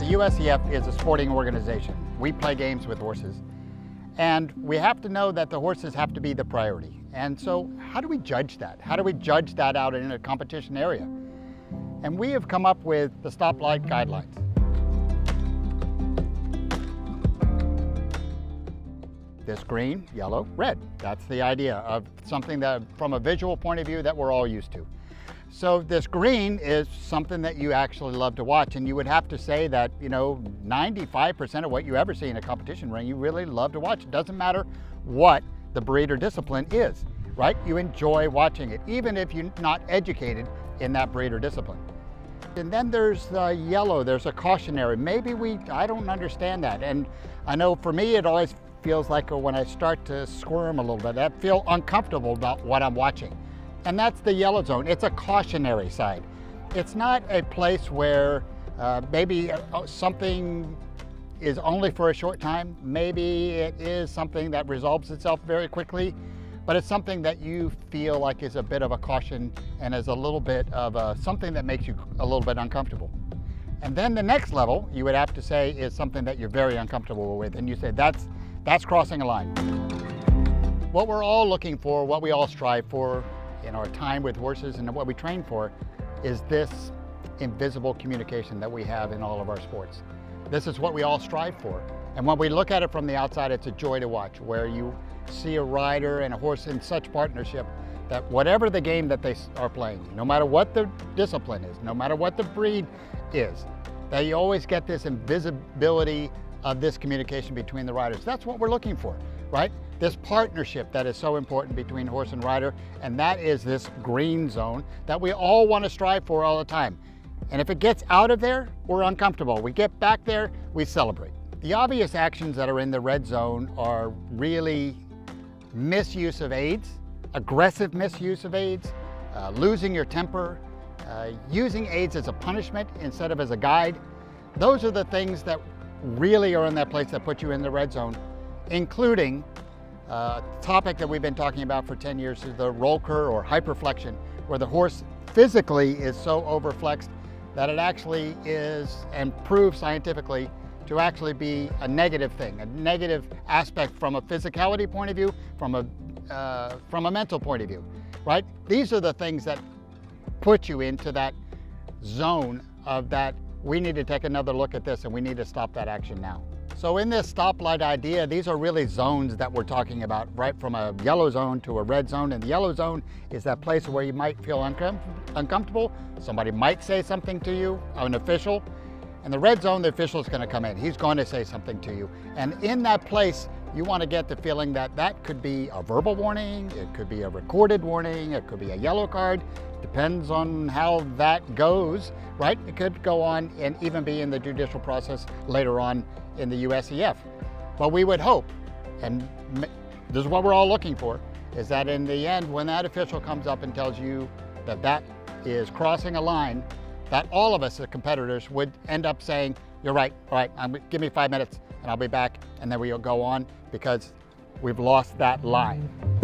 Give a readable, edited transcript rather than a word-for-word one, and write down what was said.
The USEF is a sporting organization. We play games with horses. And we have to know that the horses have to be the priority. And so how do we judge that? How do we judge that out in a competition area? And we have come up with the stoplight guidelines. This green, yellow, red. That's the idea of something that, from a visual point of view, that we're all used to. So this green is something that you actually love to watch, and you would have to say that, 95% of what you ever see in a competition ring, you really love to watch. It doesn't matter what the breed or discipline is, right? You enjoy watching it, even if you're not educated in that breed or discipline. And then there's the yellow, there's a cautionary. I don't understand that. And I know for me, it always feels like when I start to squirm a little bit, I feel uncomfortable about what I'm watching. And that's the yellow zone. It's a cautionary side. It's not a place where maybe something is only for a short time. Maybe it is something that resolves itself very quickly, but it's something that you feel like is a bit of a caution and is a little bit of something that makes you a little bit uncomfortable. And then the next level, you would have to say, is something that you're very uncomfortable with, and you say that's crossing a line. What we're all looking for, what we all strive for in our time with horses and what we train for, is this invisible communication that we have in all of our sports. This is what we all strive for. And when we look at it from the outside, it's a joy to watch, where you see a rider and a horse in such partnership that whatever the game that they are playing, no matter what the discipline is, no matter what the breed is, that you always get this invisibility of this communication between the riders. That's what we're looking for, right? This partnership that is so important between horse and rider, and that is this green zone that we all want to strive for all the time. And if it gets out of there, we're uncomfortable. We get back there, we celebrate. The obvious actions that are in the red zone are really misuse of aids, aggressive misuse of aids, losing your temper, using aids as a punishment instead of as a guide. Those are the things that really are in that place that put you in the red zone, including a topic that we've been talking about for 10 years is the rollkur or hyperflexion, where the horse physically is so overflexed that it actually is, and proves scientifically, to actually be a negative thing, a negative aspect from a physicality point of view, from a mental point of view, right? These are the things that put you into that zone of that we need to take another look at this and we need to stop that action now. So in this stoplight idea, these are really zones that we're talking about, right from a yellow zone to a red zone. And the yellow zone is that place where you might feel uncomfortable. Somebody might say something to you, an official. And the red zone, the official is going to come in. He's going to say something to you. And in that place, you want to get the feeling that that could be a verbal warning, it could be a recorded warning, it could be a yellow card. Depends on how that goes, right? It could go on and even be in the judicial process later on in the USEF. But we would hope, and this is what we're all looking for, is that in the end, when that official comes up and tells you that that is crossing a line, that all of us as competitors would end up saying, you're right, all right, give me 5 minutes and I'll be back, and then we'll go on because we've lost that line.